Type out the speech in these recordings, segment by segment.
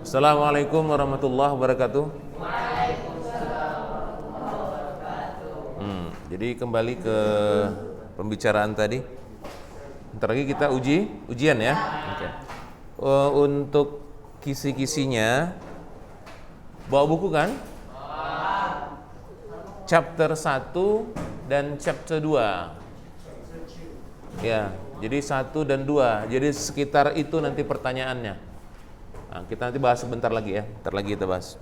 Assalamualaikum warahmatullahi wabarakatuh. Jadi kembali ke pembicaraan tadi. Ntar lagi kita ujian ya. Okay. Untuk kisi-kisinya bawa buku kan? Chapter 1 dan chapter 2. Ya, jadi 1 dan 2. Jadi sekitar itu nanti pertanyaannya. Nah, kita nanti bahas sebentar lagi ya. Ntar lagi kita bahas.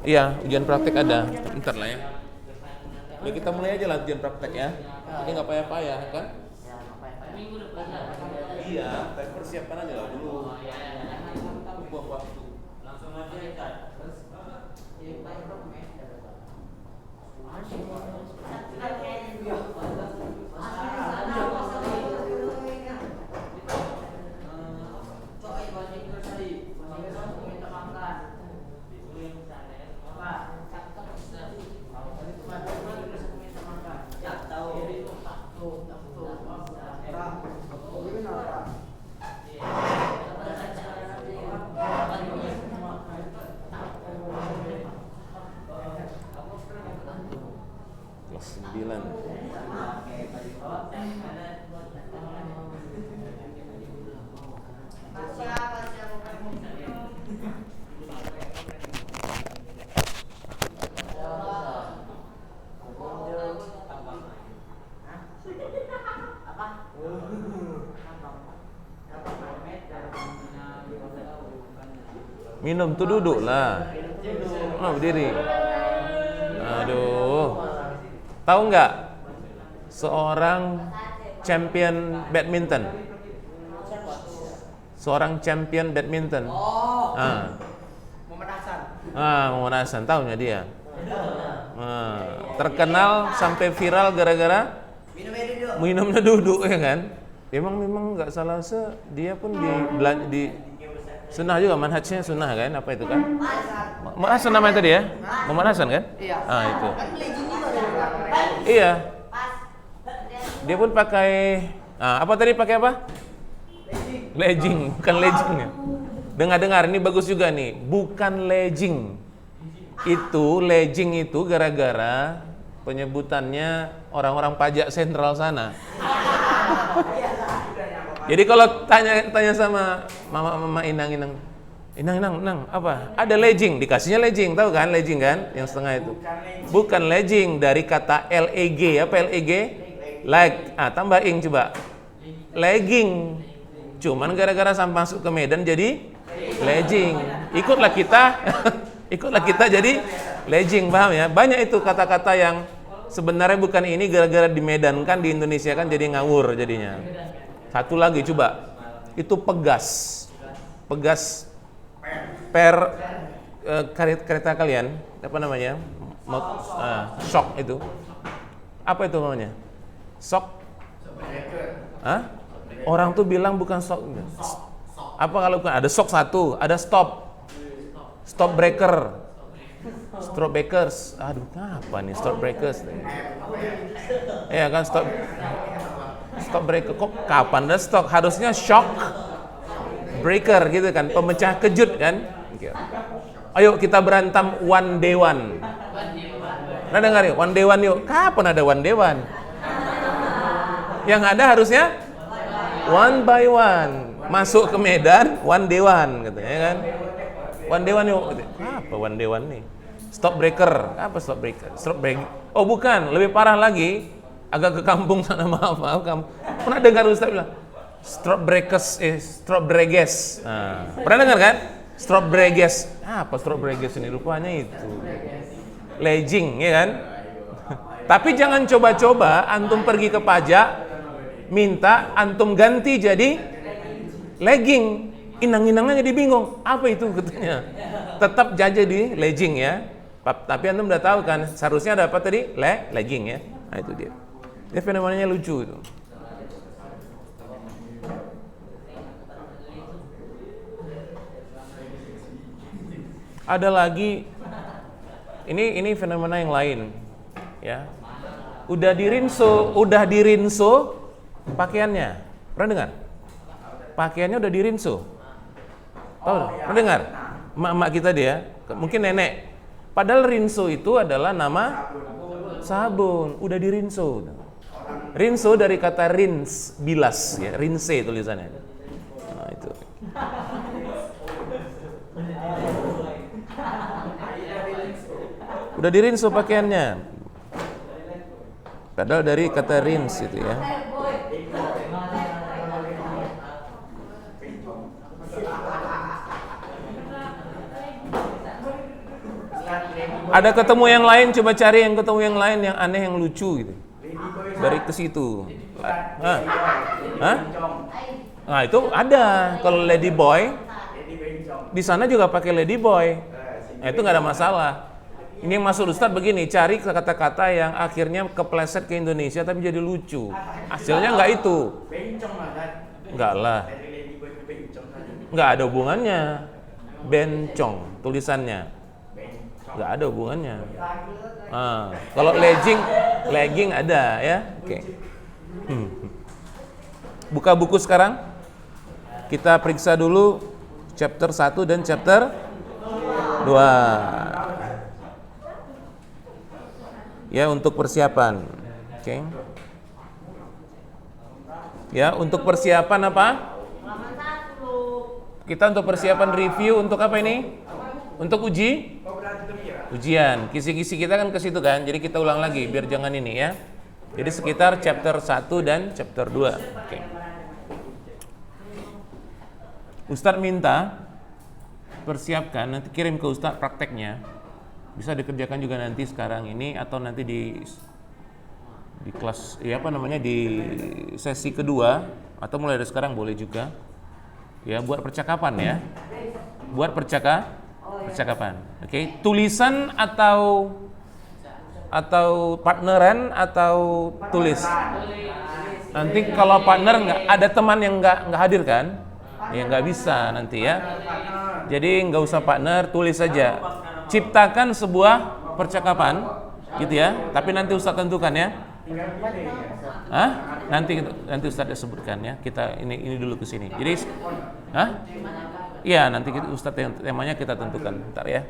Iya, ujian praktek ada. Bentar lah ya. Udah kita mulai aja lah ujian praktek ya. Jadi nggak payah-payah kan? Iya, tapi persiapan aja lah dulu. Buang waktu. Langsung aja ya. Kelas 9. Minum tuh duduk lah. Oh, berdiri. Aduh. Tahu nggak seorang champion badminton? Seorang champion badminton. Muhammad Hasan. Tahunya dia. Terkenal sampai viral gara-gara minumnya duduk ya kan? Memang nggak salah dia pun di sunnah juga, manhajnya sunnah kan? Apa itu kan? Muhammad Hasan namanya tadi ya? Muhammad Hasan kan? Iya. Itu. Iya. Dia pun pakai apa tadi pakai apa? Legging, bukan legging ya. Dengar ini bagus juga nih, bukan legging. Itu legging itu gara-gara penyebutannya orang-orang pajak sentral sana. Jadi kalau tanya sama mama Inang, apa? Ada legging, dikasihnya legging, tahu kan legging kan? Yang setengah itu. Bukan legging, dari kata leg, apa leg? Leg. Tambah ing coba. Legging. Cuman gara-gara sampai masuk ke Medan jadi legging. Ikutlah kita jadi legging, paham ya? Banyak itu kata-kata yang sebenarnya bukan ini, gara-gara di Medan kan, di Indonesia kan jadi ngawur jadinya. Satu lagi coba, itu pegas kereta kalian, apa namanya? Shock itu. Apa itu namanya? Shock? Orang tuh bilang bukan shock. Apa kalau bukan? Ada shock satu, ada stop breaker. Stop breakers. Aduh, apa nih stop breakers? Ya kan stop breaker. Kok kapan ada stop? Harusnya shock breaker gitu kan, pemecah kejut kan. Ayo kita berantem one day one. Nah dengar yuk, one day one yuk. Kapan ada one day one? Yang ada harusnya one by one. Masuk ke Medan one day one katanya kan. One day one yuk. Apa one day one nih? Stop breaker. Apa stop breaker? Stop break. Oh bukan, lebih parah lagi. Agak ke kampung sana, maaf. Pernah dengar Ustaz bilang stop breakers. Pernah dengar kan? Stop breakers. Apa stop breakers ini? Rupanya itu legging, ya kan? Tapi jangan coba-coba antum pergi ke pajak minta antum ganti jadi legging. Inang-inangnya jadi bingung. Apa itu katanya? Tetap jadi legging ya. Tapi antum udah tahu kan, seharusnya ada apa tadi? Legging ya. Nah itu dia. Dia fenomenanya lucu itu. Ada lagi, ini fenomena yang lain, ya. Udah dirinso pakaiannya, Pernah dengar? Pakaiannya udah dirinso. Tahu? Pernah dengar? Mak-mak kita dia, mungkin nenek. Padahal rinso itu adalah nama sabun, udah dirinso. Rinso dari kata rins, bilas ya, rinse tulisannya. Nah, itu. Udah dirinso pakaiannya. Padahal dari kata rins itu ya. Ada ketemu yang lain, coba cari yang ketemu yang lain yang aneh, yang lucu gitu. Dari ke situ. Nah, itu ada. Kalau lady boy, di sana juga pakai lady boy. Nah, itu nggak ada masalah. Ini yang masuk Ustadz begini, cari kata-kata yang akhirnya kepleset ke Indonesia tapi jadi lucu. Hasilnya nggak itu. Nggak lah. Nggak ada hubungannya. Bencong tulisannya. Nggak ada hubungannya. Kalau legging ada ya. Oke. Buka buku sekarang. Kita periksa dulu chapter 1 dan chapter 2. Ya, untuk persiapan. Oke. Ya, untuk persiapan apa? Kita untuk persiapan review untuk apa ini? Untuk ujian. Kisi-kisi kita kan ke situ kan. Jadi kita ulang lagi biar jangan ini ya. Jadi sekitar chapter 1 dan chapter 2. Oke. Ustadz minta persiapkan, nanti kirim ke Ustadz prakteknya. Bisa dikerjakan juga nanti sekarang ini atau nanti di kelas ya di sesi kedua atau mulai dari sekarang boleh juga. Ya, buat percakapan ya. Buat percakapan. Oke. Tulisan atau partneran atau tulis. Nanti kalau partner nggak ada teman yang nggak hadir kan? Ya nggak bisa nanti ya. Jadi nggak usah partner, tulis saja. Ciptakan sebuah percakapan, gitu ya. Tapi nanti Ustaz tentukan ya. Nanti Ustaz sebutkan ya. Kita ini dulu ke sini. Jadi, iya nanti Ustaz temanya kita tentukan. Bentar ya.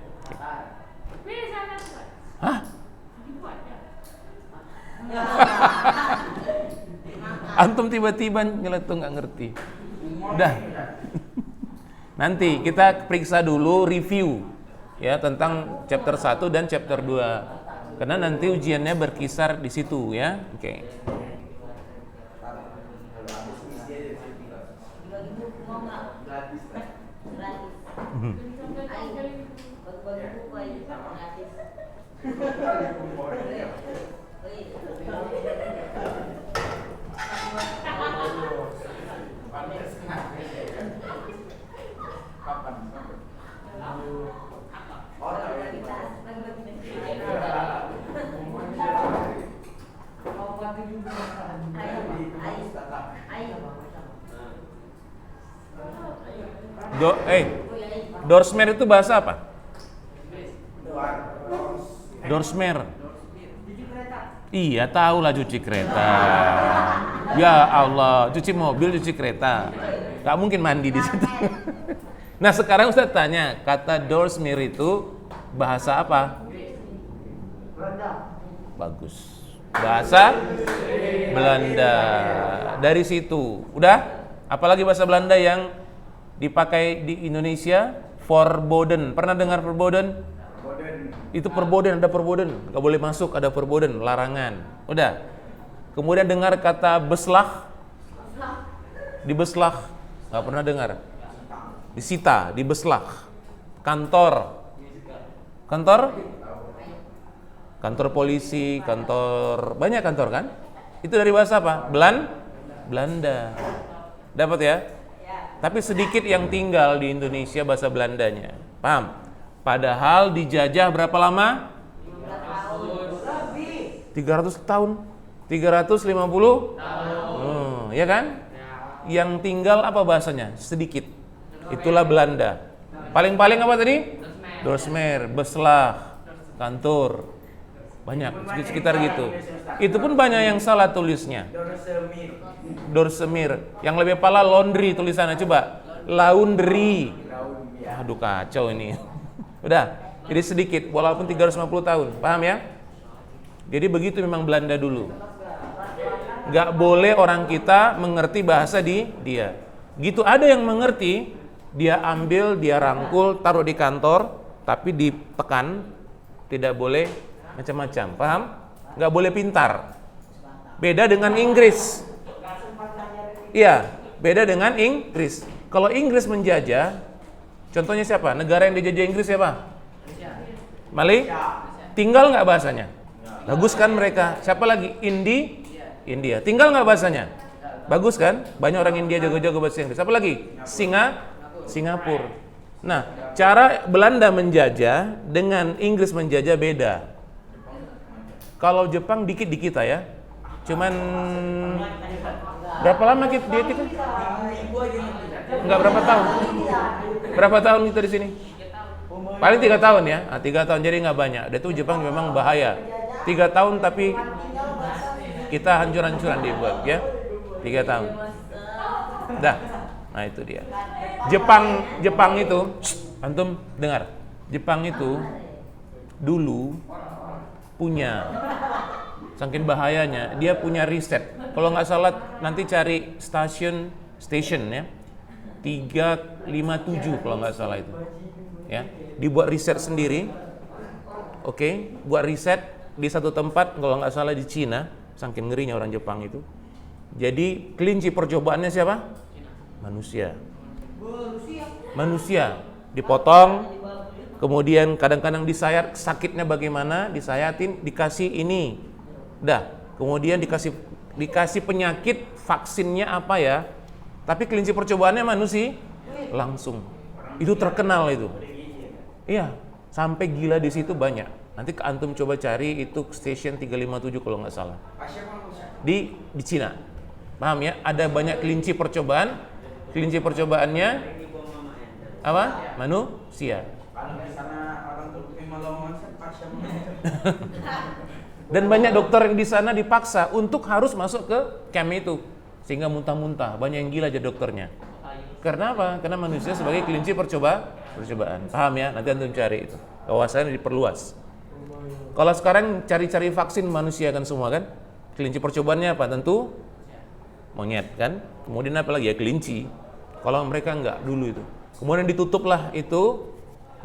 Antum tiba-tiba nyeletuk nggak ngerti. Udah. Nanti kita periksa dulu review ya tentang chapter 1 dan chapter 2. Karena nanti ujiannya berkisar di situ ya. Oke. Dorsmer itu bahasa apa? Dorsmer. Iya, tahulah cuci kereta. Ya Allah, cuci mobil, cuci kereta. Gak mungkin mandi di situ. Nah, sekarang Ustaz tanya, kata dorsmer itu bahasa apa? Bagus. Bahasa Belanda. Dari situ. Udah? Apalagi bahasa Belanda yang dipakai di Indonesia? Verboden. Pernah dengar verboden? Itu perboden, ada perboden. Gak boleh masuk, ada perboden, larangan. Udah. Kemudian dengar kata beslah? Di beslah. Gak pernah dengar? Disita, di beslah. Kantor. Kantor? Kantor polisi, kantor, banyak kantor kan? Itu dari bahasa apa? Belanda. Dapat ya? Tapi sedikit yang tinggal di Indonesia bahasa Belandanya. Paham? Padahal dijajah berapa lama? 300 tahun. 350 tahun. Ya kan? Yang tinggal apa bahasanya? Sedikit. Itulah Belanda. Paling-paling apa tadi? Dorsmer, beslah, kantor. banyak sekitar gitu. Itu pun banyak yang salah tulisnya. Dorsemir. Yang lebih pala laundry tulisannya, coba. Laundry. Aduh kacau ini. Udah, jadi sedikit walaupun 350 tahun. Paham ya? Jadi begitu memang Belanda dulu. Gak boleh orang kita mengerti bahasa dia. Gitu ada yang mengerti, dia ambil, dia rangkul, taruh di kantor, tapi ditekan, tidak boleh macam-macam. Paham? Gak boleh pintar. Beda dengan Inggris. Iya, beda dengan Inggris. Kalau Inggris menjajah, contohnya siapa? Negara yang dijajah Inggris siapa? Mali? Tinggal nggak bahasanya? Bagus kan mereka? Siapa lagi? India. Tinggal nggak bahasanya? Bagus kan? Banyak orang India jago-jago bahasa Inggris. Siapa lagi? Singapura. Nah, cara Belanda menjajah dengan Inggris menjajah beda. Kalau Jepang dikit di kita ya. Cuman berapa lama dia kita? Enggak berapa tahun? Berapa tahun kita di sini? Paling 3 tahun ya. 3 tahun jadi nggak banyak. Dan itu Jepang memang bahaya. 3 tahun tapi kita hancur-hancuran dibuat ya. 3 tahun. Dah. Nah itu dia. Jepang itu, antum dengar. Jepang itu dulu punya, saking bahayanya, dia punya riset. Kalau nggak salah nanti cari station ya. 357 kalau nggak salah itu. Ya, dibuat riset sendiri. Oke, buat riset di satu tempat kalau nggak salah di Cina, saking ngerinya orang Jepang itu. Jadi kelinci percobaannya siapa? Manusia dipotong, kemudian kadang-kadang disayat, sakitnya bagaimana, disayatin, dikasih ini, dah, kemudian dikasih penyakit, vaksinnya apa ya, tapi kelinci percobaannya manusia langsung, itu terkenal itu, iya, sampai gila di situ banyak. Nanti antum coba cari itu station 357 kalau nggak salah, di Cina, paham ya? Ada banyak kelinci percobaan. Kelinci percobaannya apa? Manusia. Dan banyak dokter yang di sana dipaksa untuk harus masuk ke camp itu, sehingga muntah-muntah. Banyak yang gila jadi dokternya. Karena apa? Karena manusia sebagai kelinci percobaan. Paham ya? Nanti antum cari itu. Kawasannya diperluas. Kalau sekarang cari-cari vaksin manusia kan semua kan? Kelinci percobaannya apa? Tentu monyet kan? Kemudian apa lagi ya? Kelinci. Kalau mereka enggak dulu itu. Kemudian ditutuplah itu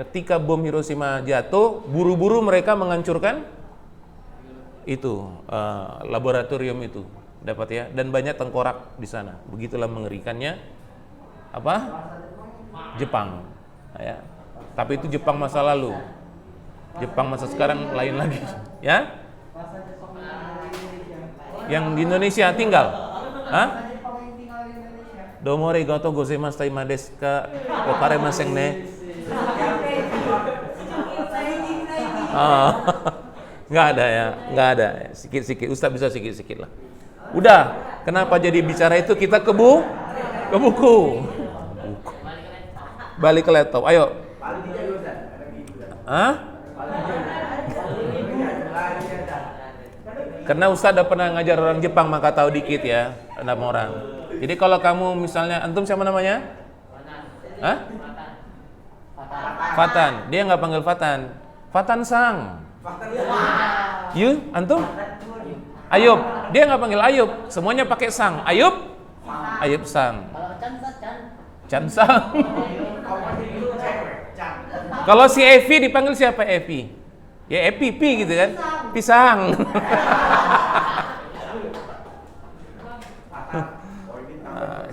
ketika bom Hiroshima jatuh, buru-buru mereka menghancurkan itu laboratorium itu, dapat ya, dan banyak tengkorak di sana. Begitulah mengerikannya apa? Jepang. Ya. Tapi itu Jepang masa lalu. Jepang masa sekarang lain lagi, ya? Yang di Indonesia tinggal, hah? Domo arigatou gozaimasu taima desu ka? Wakarimasen ne? Nggak ada ya, nggak ada. Sikit-sikit, Ustaz bisa sikit-sikit lah. Udah, kenapa jadi bicara itu? Kita ke buku. Balik ke laptop, ayo. Hah? Karena Ustaz udah pernah ngajar orang Jepang, maka tahu dikit ya, 6 orang. Jadi kalau kamu misalnya, antum siapa namanya? Hah? Fatan. Dia nggak panggil Fatan. Fatan Sang. You, antum? Ayub. Dia nggak panggil Ayub. Semuanya pakai Sang. Ayub? Ayub Sang. Chan Sang. Kalau si Evi dipanggil siapa Evi? Ya Epi gitu kan? Pisang.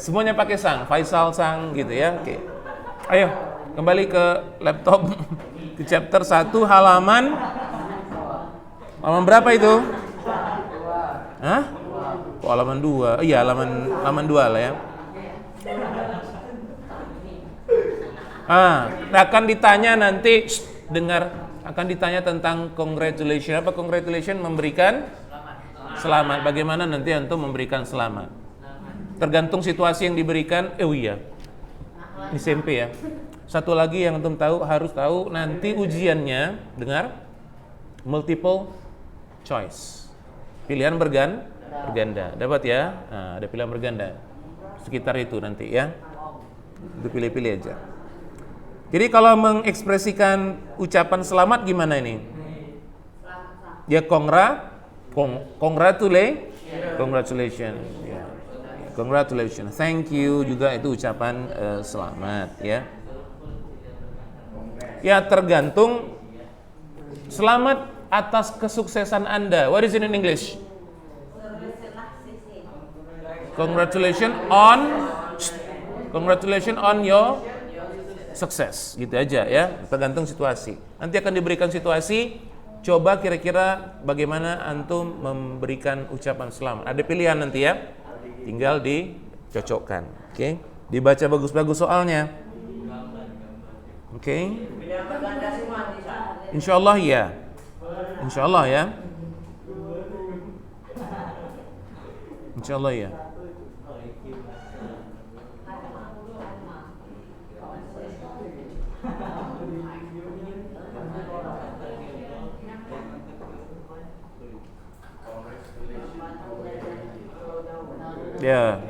Semuanya pakai Sang, Faisal Sang gitu ya. Oke. Ayo, kembali ke laptop ke chapter 1 halaman berapa itu? Hah? Oh, halaman 2. Iya, halaman 2 lah ya. Akan ditanya nanti, dengar, akan ditanya tentang congratulation. Apa congratulation? Memberikan selamat. Bagaimana nanti antum memberikan selamat? Tergantung situasi yang diberikan. Iya. Ini SMP ya. Satu lagi yang antum harus tahu nanti ujiannya, dengar, multiple choice. Pilihan berganda. Dapat ya? Nah, ada pilihan berganda. Sekitar itu nanti ya. Itu pilih-pilih aja. Jadi kalau mengekspresikan ucapan selamat gimana ini? Ya congratulations. Ya. Congratulations. Thank you juga itu ucapan selamat ya. Ya tergantung. Selamat atas kesuksesan Anda. What is it in English? Congratulations on your success. Gitu aja ya. Tergantung situasi. Nanti akan diberikan situasi. Coba kira-kira bagaimana antum memberikan ucapan selamat. Ada pilihan nanti ya. Tinggal dicocokkan. Oke. Dibaca bagus-bagus soalnya. Oke. Insyaallah ya. Insyaallah ya. Insyaallah ya. Ya.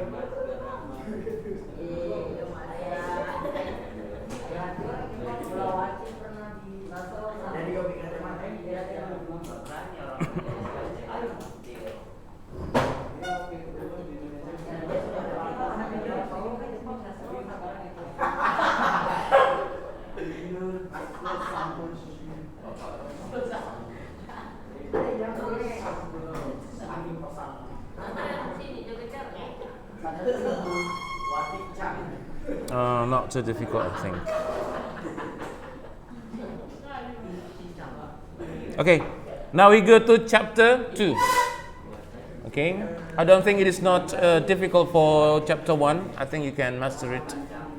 Not so difficult, I think. Okay, now we go to chapter 2. Okay, I don't think it is not difficult for chapter 1. I think you can master it.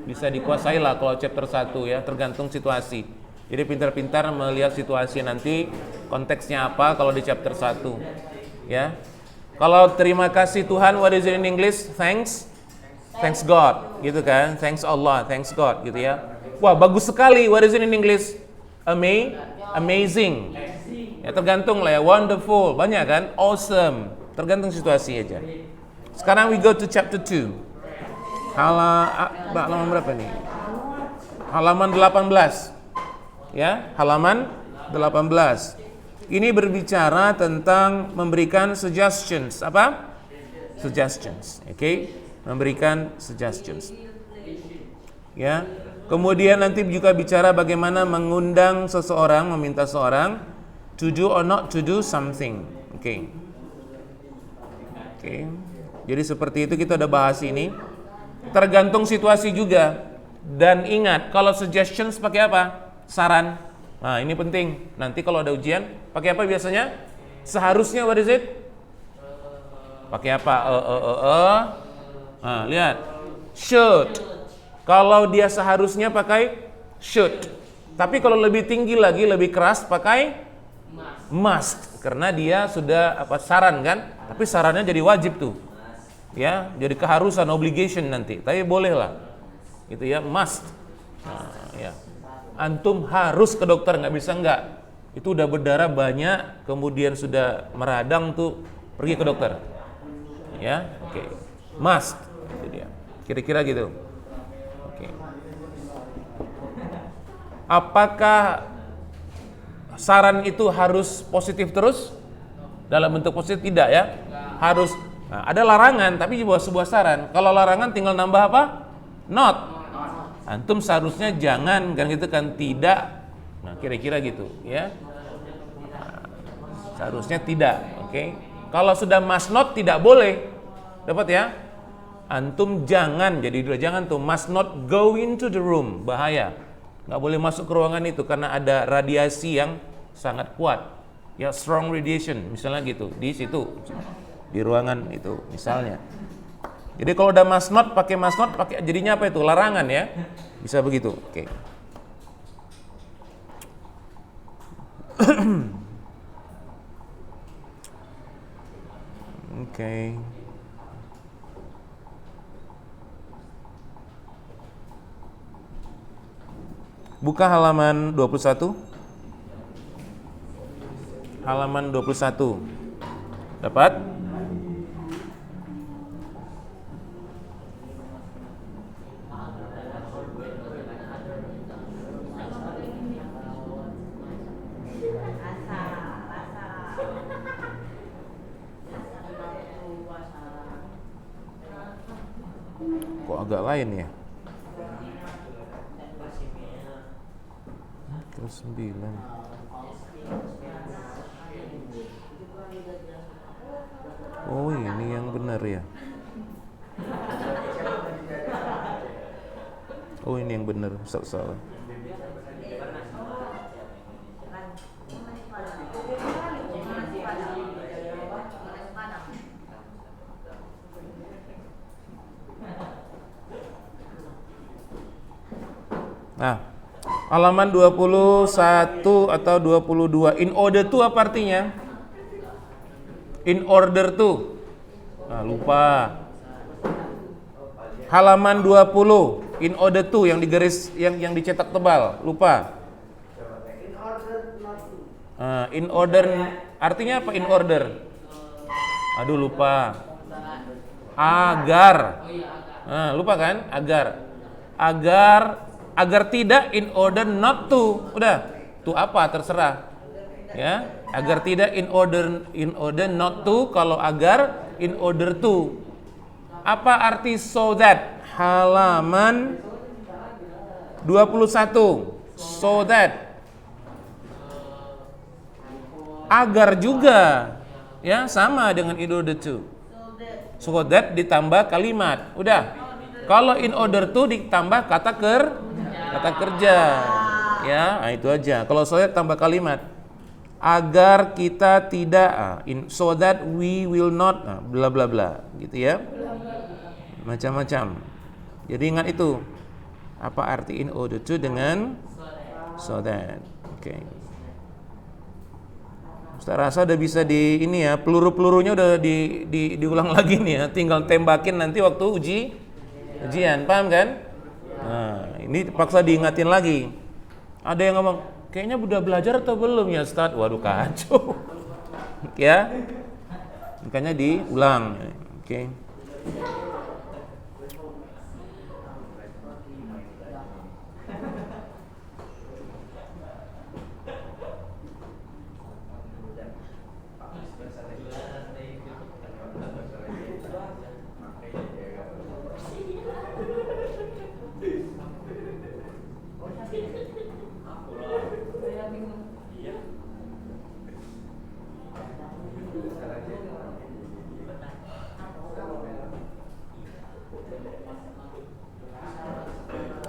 Bisa dikuasai lah kalau chapter 1 ya, tergantung situasi. Jadi pintar-pintar melihat situasi nanti konteksnya apa kalau di chapter 1. Ya. Kalau terima kasih Tuhan, what is it in English? Thanks God, gitu kan? Thanks Allah, thanks God, gitu ya. Wah, bagus sekali. What is it in English? Amazing. Ya tergantung lah ya. Wonderful, banyak kan? Awesome. Tergantung situasi aja. Sekarang we go to chapter 2. Halaman berapa nih? Halaman 18. Ya, halaman 18. Ini berbicara tentang memberikan suggestions. Apa? Suggestions. Okay? Memberikan suggestions. Ya. Kemudian nanti juga bicara bagaimana mengundang seseorang, meminta seorang to do or not to do something. Oke. Oke. Jadi seperti itu kita udah bahas ini. Tergantung situasi juga. Dan ingat, kalau suggestions pakai apa? Saran. Nah, ini penting. Nanti kalau ada ujian, pakai apa biasanya? Seharusnya what is it? Pakai apa? Nah, lihat. Should. Kalau dia seharusnya pakai should. Tapi kalau lebih tinggi lagi, lebih keras pakai must. Karena dia sudah saran kan? Tapi sarannya jadi wajib tuh. Ya, jadi keharusan, obligation nanti. Tapi boleh lah. Gitu ya, must. Nah, ya. Antum harus ke dokter, nggak bisa nggak. Itu udah berdarah banyak, kemudian sudah meradang tuh, pergi ke dokter. Ya, oke. Must. Itu dia. Kira-kira gitu. Oke. Apakah saran itu harus positif terus? Dalam bentuk positif tidak ya? Harus. Nah, ada larangan tapi sebuah saran. Kalau larangan tinggal nambah apa? Not. Antum seharusnya jangan kan gitu kan, tidak. Nah, kira-kira gitu ya. Nah, seharusnya tidak, oke. Kalau sudah must not tidak boleh. Dapat ya? Antum jangan, jadi dua jangan tuh, must not go into the room, bahaya. Nggak boleh masuk ke ruangan itu karena ada radiasi yang sangat kuat. Ya, strong radiation misalnya gitu, di situ. Di ruangan itu misalnya. Jadi kalau udah must not, pakai jadinya apa itu? Larangan ya. Bisa begitu. Oke. Oke. Buka halaman 21. halaman 21. Dapat? Kok agak lain ya? Ke 9. Oh, ini yang benar ya. Oh, ini yang benar, Ustaz salah. Nah, halaman 21 atau 22. In order to apa artinya? In order to. Nah, lupa. Halaman 20. In order to yang digaris yang dicetak tebal, lupa. In order artinya apa in order? Aduh lupa. Agar. Lupa kan? Agar tidak in order not to. Udah. To apa terserah. Ya, agar tidak in order not to, kalau agar in order to. Apa arti so that? Halaman 21. So that. Agar juga. Ya, sama dengan in order to. So that ditambah kalimat. Udah. Kalau in order to ditambah kata kerja. Ya, nah itu aja. Kalau so that tambah kalimat. Agar kita tidak so that we will not bla bla bla, gitu ya. Macam-macam. Jadi ingat itu. Apa arti in order to dengan so that. Oke. Ustaz rasa udah bisa di ini ya, peluru-pelurunya udah diulang lagi nih ya. Tinggal tembakin nanti waktu ujian, paham kan? Nah, ini paksa diingatin lagi. Ada yang ngomong, kayaknya udah belajar atau belum ya Ustaz? Waduh kacau. Ya. Makanya diulang. Oke.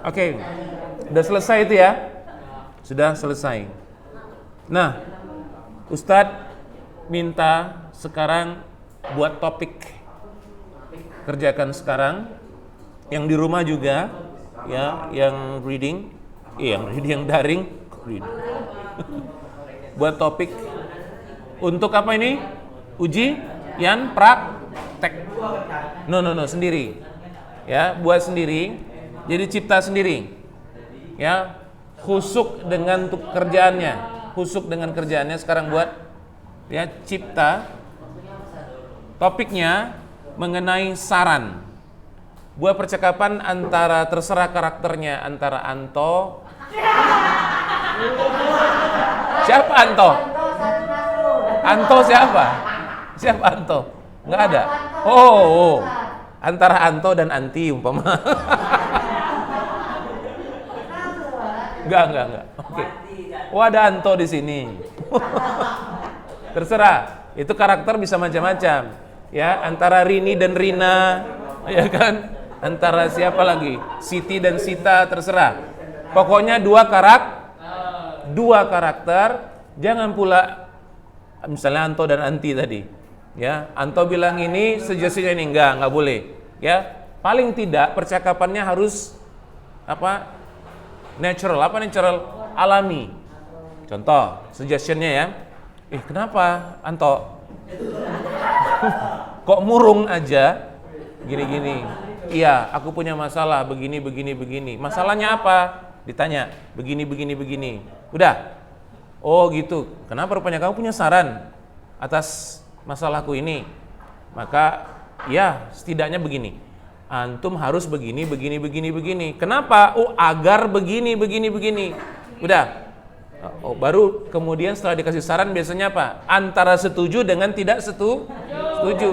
Oke, udah selesai itu ya? Sudah selesai. Nah, Ustadz minta sekarang buat topik. Kerjakan sekarang. Yang di rumah juga, ya, yang reading, yang daring, buat topik. Untuk apa ini? Ujian praktek. No, sendiri. Ya, buat sendiri. Jadi cipta sendiri, ya, khusuk dengan kerjaannya sekarang buat, ya, cipta. Topiknya mengenai saran, buat percakapan antara terserah karakternya antara Anto. Siapa Anto? Anto siapa? Siapa Anto? Nggak ada. Oh, antara Anto dan Anti umpama. Enggak. Oke. Oh, ada Anto di sini. Terserah. Itu karakter bisa macam-macam. Ya, antara Rini dan Rina, ya kan? Antara siapa lagi? Siti dan Sita, terserah. Pokoknya dua karakter. Jangan pula misalnya Anto dan Anti tadi. Ya, Anto bilang ini, suggestion ini enggak boleh. Ya, paling tidak percakapannya harus apa? Natural, alami. Contoh, suggestionnya ya. Kenapa Anto? Kok murung aja? Gini. Iya, aku punya masalah begini. Masalahnya apa? Ditanya, begini. Udah. Oh gitu, kenapa rupanya kamu punya saran atas masalahku ini? Maka ya setidaknya begini, antum harus begini, begini, begini, begini. Kenapa? Oh agar begini, begini, begini. Udah. Oh, baru kemudian setelah dikasih saran biasanya apa? Antara setuju dengan tidak setuju.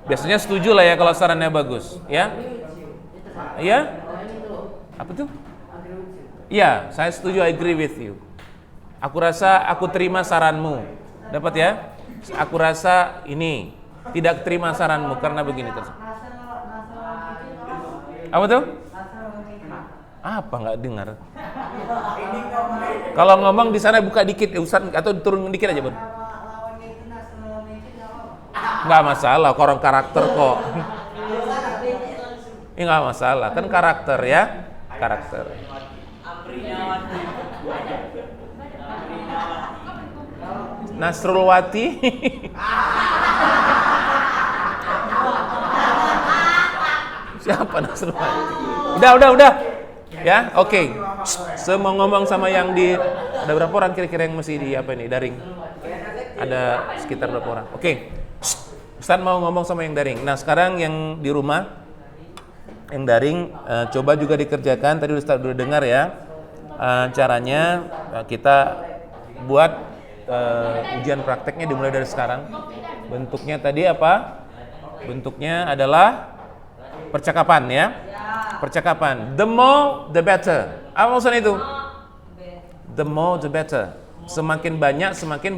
Biasanya setuju lah ya kalau sarannya bagus, ya. Ya? Apa tuh? Ya, saya setuju, I agree with you. Aku rasa aku terima saranmu. Dapat ya? Aku rasa ini tidak terima saranmu karena begini terus. Apa tuh? Apa nggak dengar? Kalau ngomong di sana buka dikit ya Ustaz, atau turun dikit aja, Bun. Nggak masalah, orang karakter kok. Ini nggak masalah, kan karakter ya, karakter. Nasrulwati. Siapa Nasrulwati? Udah. Ya, oke. Semua ngomong sama yang di, ada berapa orang kira-kira yang masih di apa ini daring? Ada sekitar berapa orang? Oke. Ustaz mau ngomong sama yang daring. Nah, sekarang yang di rumah yang daring coba juga dikerjakan. Tadi Ustaz udah dengar ya. Caranya kita buat ujian prakteknya dimulai dari sekarang. Bentuknya tadi apa? Bentuknya adalah percakapan ya. Percakapan. The more the better. Apa maksudnya itu? The more the better. Semakin banyak semakin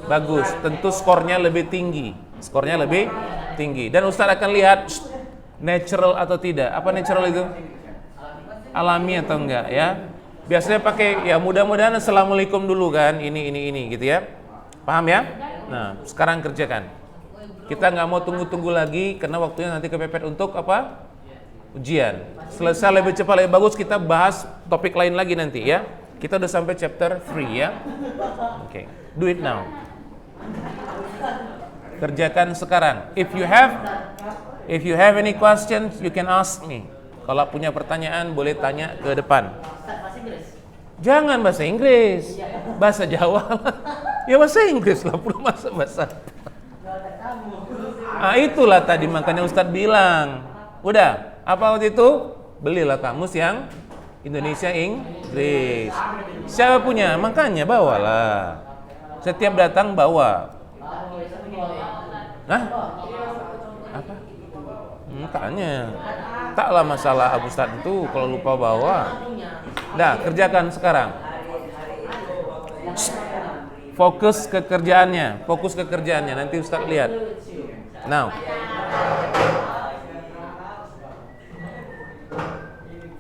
bagus. Tentu skornya lebih tinggi. Skornya lebih tinggi. Dan Ustaz akan lihat natural atau tidak. Apa natural itu? Alami atau enggak ya? Biasanya pakai ya mudah-mudahan assalamualaikum dulu kan. Ini gitu ya. Paham ya? Nah, sekarang kerjakan. Kita nggak mau tunggu-tunggu lagi karena waktunya nanti kepepet untuk apa? Ujian. Selesai lebih cepat lebih bagus, kita bahas topik lain lagi nanti ya. Kita udah sampai chapter 3 ya. Oke. Do it now. Kerjakan sekarang. If you have any questions, you can ask me. Kalau punya pertanyaan boleh tanya ke depan. Jangan bahasa Inggris. Bahasa Jawa. Ya bahasa Inggris lah, belum bahasa. Ah itulah tadi makanya Ustadz bilang. Udah, apa waktu itu? Belilah kamus yang Indonesia Inggris. Siapa punya? Makanya bawalah. Setiap datang bawa. Nah? Apa? Makanya. Taklah masalah Abu Ustadz itu kalau lupa bawa. Dah, kerjakan sekarang. Fokus ke kerjaannya. Nanti Ustadz lihat. Now.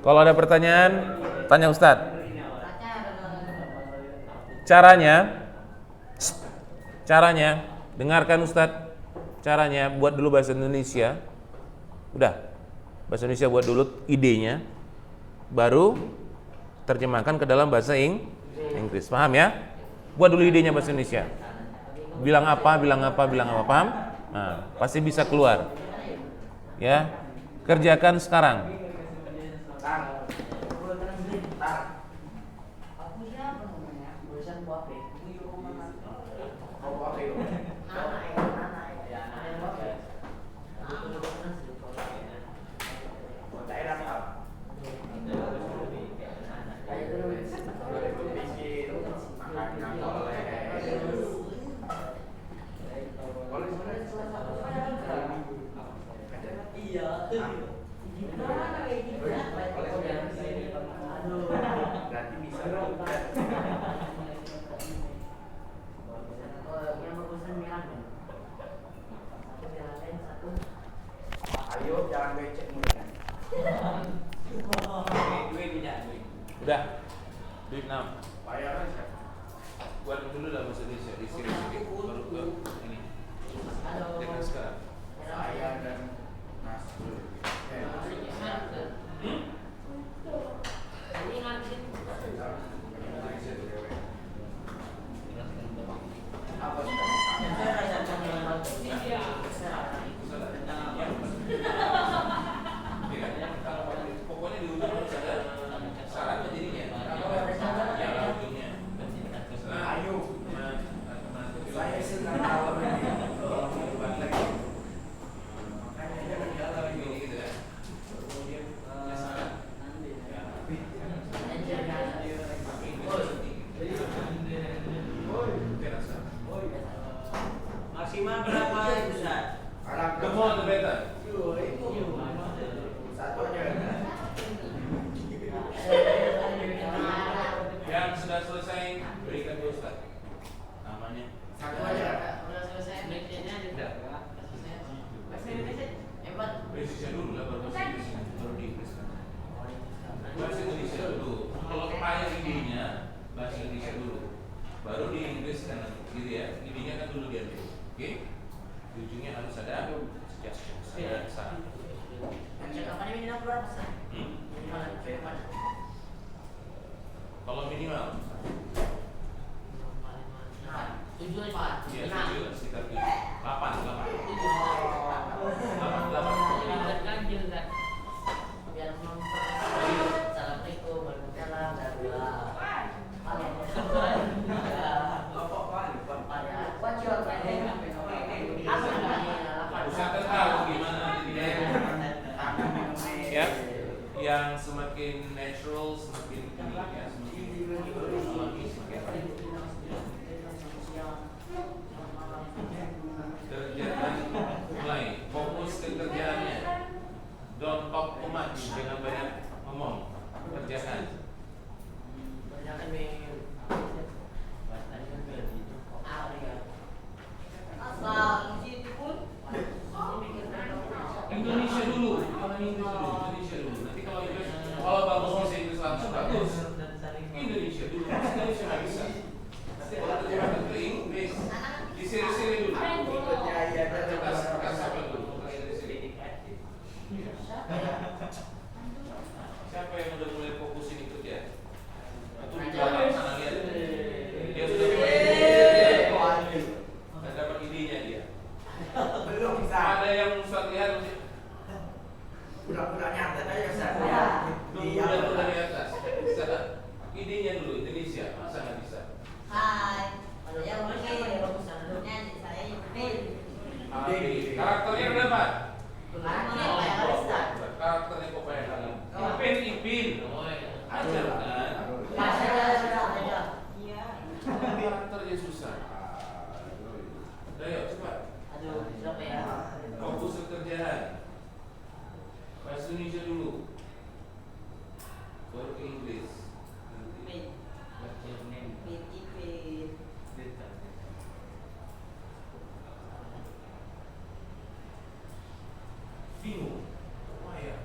Kalau ada pertanyaan, tanya Ustadz. Caranya, dengarkan Ustadz. Caranya, buat dulu bahasa Indonesia. Udah, bahasa Indonesia buat dulu idenya. Baru terjemahkan ke dalam bahasa Inggris. Paham ya? Buat dulu idenya bahasa Indonesia. Bilang apa, paham? Nah, pasti bisa keluar. Ya, kerjakan sekarang. Udah, do it now. Buat dulu dalam bahasa Indonesia di sini baru ke ini. Dengan sekarang. Saya dan Nasrul. Pokoknya di ujung harus ada syaratnya jadinya. Kalau minimal 7 Pak. Iya, 7 sekitar 7. 8. Kan juga biar nonton. Assalamualaikum warahmatullahi wabarakatuh. Usahakan tahu gimana dia. Ya, yang semakin natural semakin ini ya, semakin alami semakin kerjaan mulai fokus ke kerjaannya. Don't talk too much, jangan banyak ngomong. Kerjakan. Indonesia dulu, Indonesia dulu. Nanti kalau Inggris, kalau bagus bisa Inggris langsung bagus. Indonesia dulu, Indonesia nggak bisa. Nanti kalau terjemah ke Inggris, disiri-siri dulu. Siapa dulu? Siapa yang udah mulai fokusin ikut ya? Atau di belakang sana lihat? Dia sudah dapat idenya dia. Belum bisa. Ada yang Ustaz lihat masih Pura-pura nyata aja bisa. udah dari atas. Bisa. Idenya dulu Indonesia, masa nggak bisa? Hai, saya Yudin. Saya Yudin. Karakternya berapa? Karakternya Pak Arista. Karakternya kok banyak kali. Ipin. Ajar kan? Ada. Iya. Karakternya susah. Ayo cepat. Aduh, siapa ya? Fokus ke kerjaan. Bahasa Indonesia dulu. Baru ke Inggris. Pit. Bingung. Wah ya.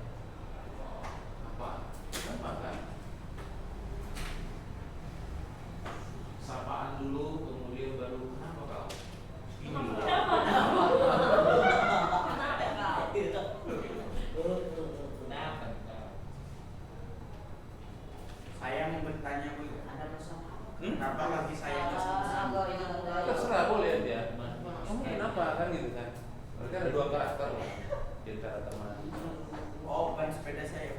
Apa? Kenapa kan? Sapaan dulu, kemudian baru kenapa kau? Ini loh. Saya mau bertanya dulu. Ada masalah. Kenapa lagi saya Terserah boleh aja. Kamu kenapa kan gitu kan? Mereka ada 2 karakter di antara teman. Oh, ban sepeda saya.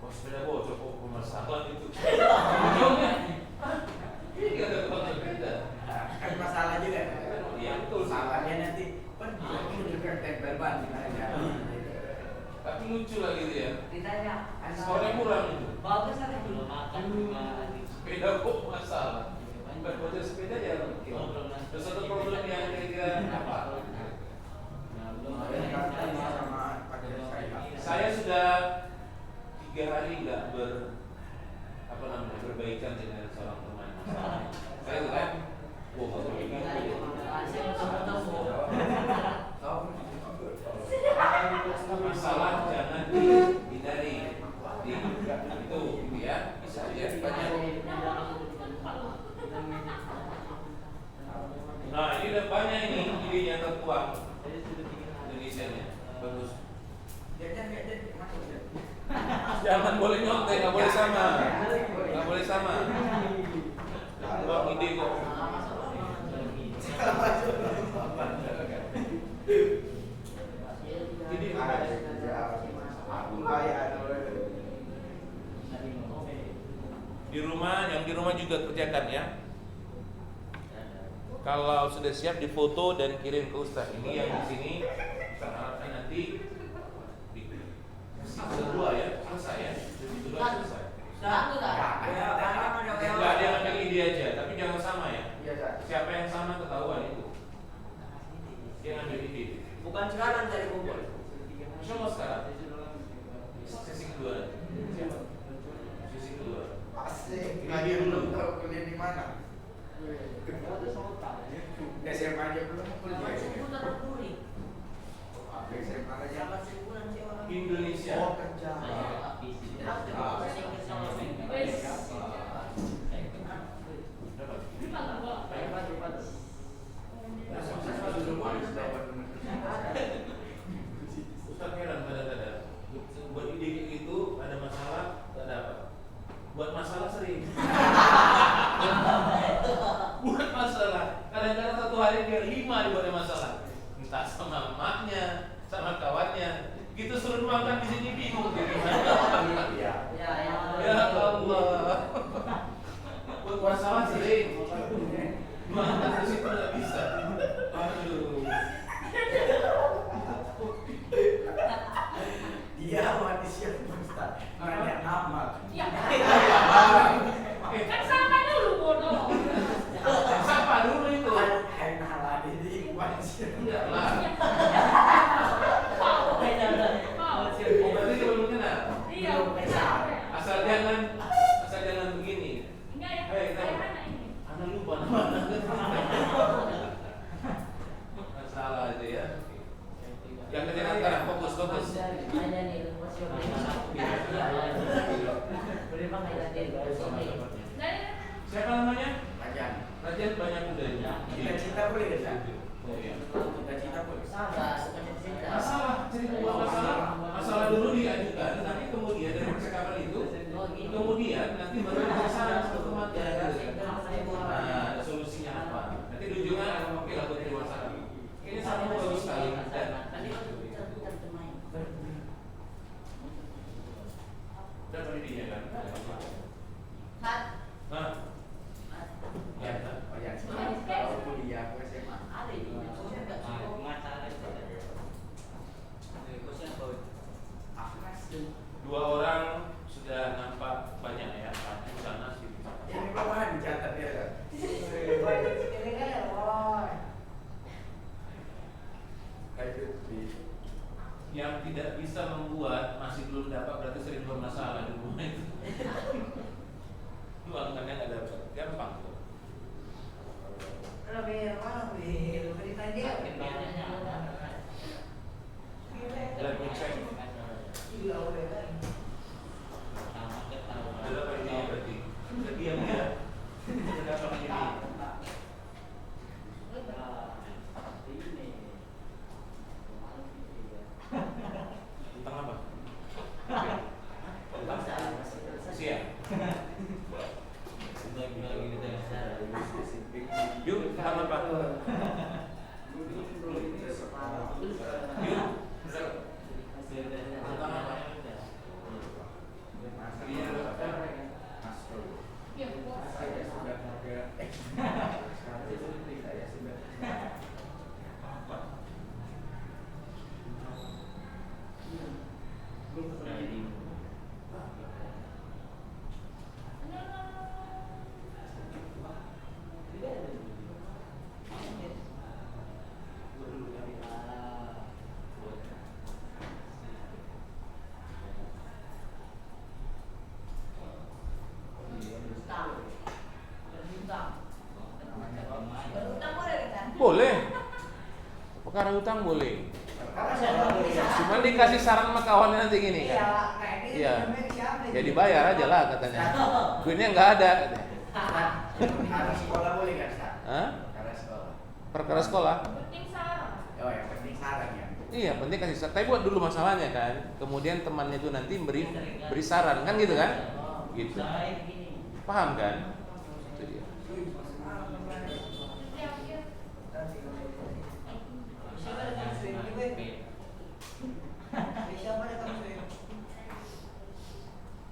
Oh sepeda bocor kok masalah itu. Jauhnya. Ini nggak ada tukang sepeda. Kan masalah juga. Iya betul. Salahnya nanti menunjukkan tempel ban di mana. Tapi lucu lah gitu ya. Ditanya. Skornya kurang itu. Bagus ada dulu. Sepeda kok masalah. Bukan bocor sepeda ya mungkin. Terus satu problem yang kira-kira apa? Saya sudah 3 hari nggak berbaikan dengan seorang teman. Saya tuh kan, masalah jangan dihindari itu ya bisa aja banyak. Nah ini udah banyak ini idenya tertuang Indonesia nya bagus. Jangan boleh nyontek, nggak boleh sama, nggak boleh sama. Bang ide kok. Ini di rumah, yang di rumah juga kerjakan ya. Kalau sudah siap difoto dan kirim ke Ustaz. Ini yang di sini kita harapkan nanti kedua ya selesai ya. Kedua selesai. Enggak ada yang ambil ide aja, tapi jangan sama ya. Siapa yang sama ketahuan itu. Dia ambil ide. Bukan sekarang dari kumpul. Insya sekarang. Sesi kedua. Sesi kedua. Asik. Lagi belum tahu kuliah di mana. SMA aja belum kuliah. siap Ustaz. Nanya nama. Ya. Kan sama dulu bodoh. Siapa dulu itu? Enak lah ini wajib. Enggak lah. Mau. Beda lah. Mau. Oh, berarti dia belum kenal. Iya. Asal jangan begini. Enggak ya. Hei, Saya kau. anak ini. Anak lupa nama. Masalah aja ya. Yang ketiga sekarang fokus. Ada nih, masih boleh pakai tadi. Siapa namanya? Rajan. Rajan banyak budaya. Cita-cita boleh nggak Ustaz? Oh iya. Cita-cita boleh. Salah, seperti cinta. Masalah dulu diajukan, nanti kemudian dari percakapan itu, kemudian nanti baru disaran satu kematian. Nah, ada solusinya apa? Nanti di ujungnya oke lah buat terima saran. Kayaknya saranmu bagus sekali. Dan pendidikannya kan? Nah, ya. Oh ya, kalau kuliah aku SMA. Ada ini, maksudnya nggak cukup. Dua orang sudah nampak banyak ya, di sana sini. Ini bawahan dicatat ya kan? Yang tidak bisa membuat masih belum dapat berarti sering bermasalah di rumah itu. Lu angkanya nggak dapat, gampang tuh. Let me check. Ada apa ini berarti? Udah diam ya? Ada apa ini? Tentang apa? Siap. Yuk, tentang apa? Yuk. Tentang apa? Iya. Boleh. Perkara hutang boleh. Cuman dikasih saran sama kawannya nanti gini kan. Iya. Ya dibayar aja lah katanya. Duitnya nggak ada. Karena sekolah boleh nggak Ustaz? Hah? Karena sekolah. Perkara sekolah. Penting saran. Oh yang penting saran ya. Iya, penting kasih saran. Tapi buat dulu masalahnya kan. Kemudian temannya itu nanti beri saran kan gitu kan? Gitu. Paham kan? Itu dia.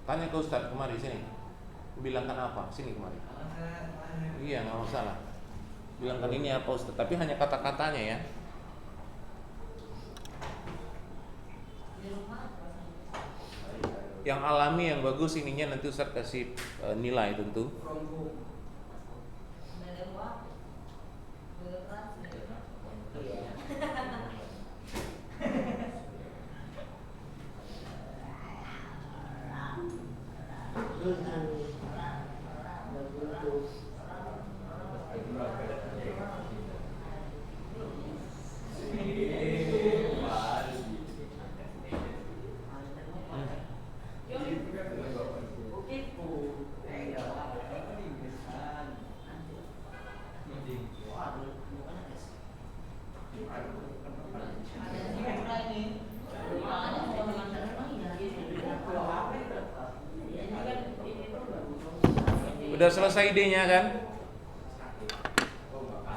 Tanya ke Ustadz kemari sini. Bilangkan apa? Sini kemari. Iya, nggak masalah. Bilangkan ini apa Ustadz, tapi hanya kata-katanya ya. Yang alami, yang bagus ininya nanti Ustadz kasih nilai tentu. Udah selesai idenya kan?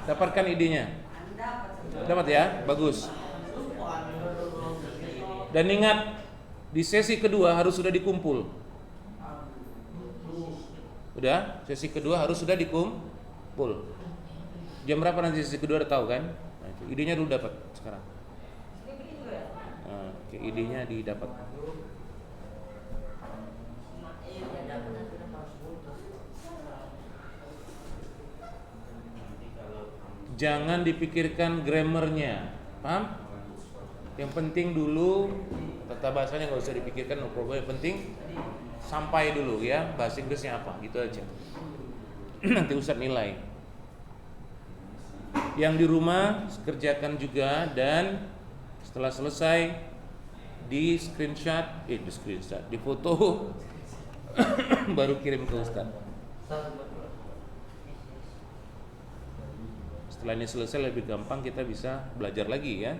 Dapatkan idenya. Dapat ya? Bagus. Dan ingat, di sesi kedua harus sudah dikumpul. Udah? Sesi kedua harus sudah dikumpul. Jam berapa nanti sesi kedua udah tahu kan? Nah, itu. Idenya dulu dapat sekarang. Nah, idenya didapat. Jangan dipikirkan grammarnya, paham? Yang penting dulu tata bahasanya nggak usah dipikirkan, no problem. Yang penting sampai dulu ya, bahasa Inggrisnya apa, gitu aja. Nanti Ustadz nilai. Yang di rumah kerjakan juga, dan setelah selesai di screenshot, di foto baru kirim ke Ustadz. Setelah ini selesai lebih gampang, kita bisa belajar lagi ya.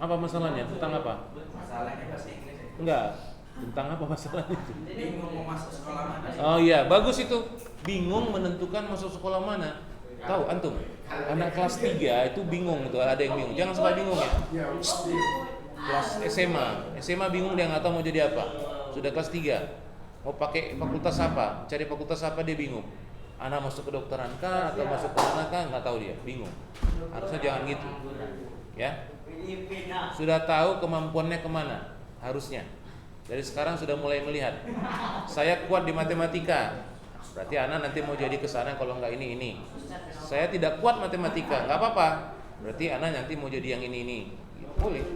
Apa masalahnya? Tentang apa? Masalahnya bahasa Inggris ya. Enggak. Tentang apa masalahnya? Bingung mau masuk sekolah mana. Oh iya, bagus itu. Bingung menentukan masuk sekolah mana. Tahu antum? Anak kelas 3 itu bingung tuh, ada yang bingung. Jangan sampai bingung ya. Kelas SMA bingung, dia nggak tahu mau jadi apa. Sudah kelas 3 mau pakai fakultas apa, cari fakultas apa, dia bingung. Anak masuk ke kedokteran kah atau masuk ke mana kah, nggak tahu, dia bingung. Harusnya jangan gitu. Ya. Sudah tahu kemampuannya kemana, harusnya. Dari sekarang sudah mulai melihat. Saya kuat di matematika, berarti anak nanti mau jadi kesana, kalau nggak ini. Saya tidak kuat matematika, nggak apa-apa, berarti anak nanti mau jadi yang ini. Boleh.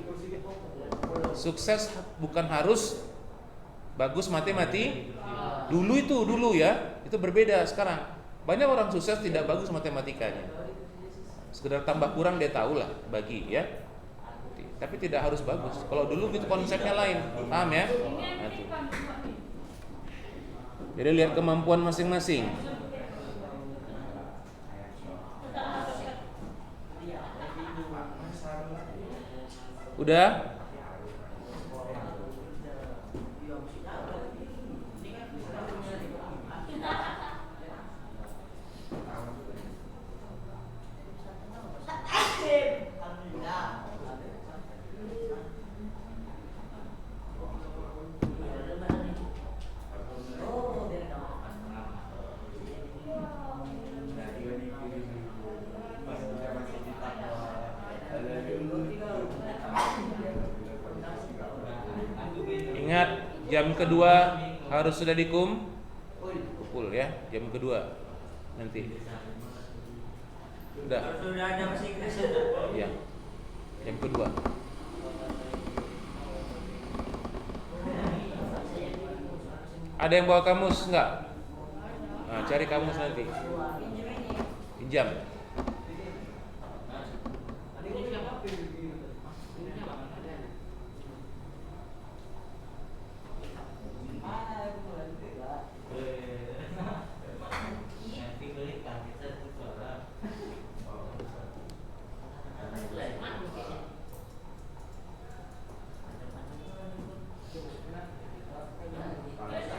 Sukses bukan harus bagus matematika. Dulu ya, itu berbeda sekarang. Banyak orang sukses tidak bagus matematikanya. Sekedar tambah kurang dia tahu lah, bagi ya. Tapi tidak harus bagus. Kalau dulu gitu konsepnya lain, paham ya? Nanti. Jadi lihat kemampuan masing-masing. Udah? Ingat, jam kedua harus sudah kumpul ya, jam kedua nanti. Udah. Sudah ada bahasa Inggris. Ya. Jam kedua. Ada yang bawa kamus enggak? Nah, cari kamus nanti. Pinjam.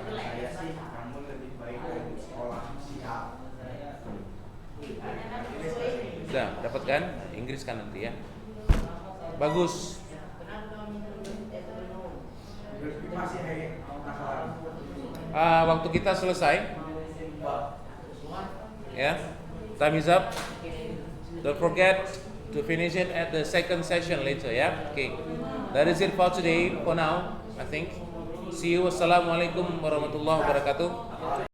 Saya sih kamu lebih baik dari sekolah siap. Sudah, dapat kan? Inggris kan nanti ya. Bagus. Masih masalah. Waktu kita selesai. Ya. Time is up. Don't forget to finish it at the second session later ya. Okay. That is it for today for now, I think. See you. Wassalamualaikum warahmatullahi wabarakatuh.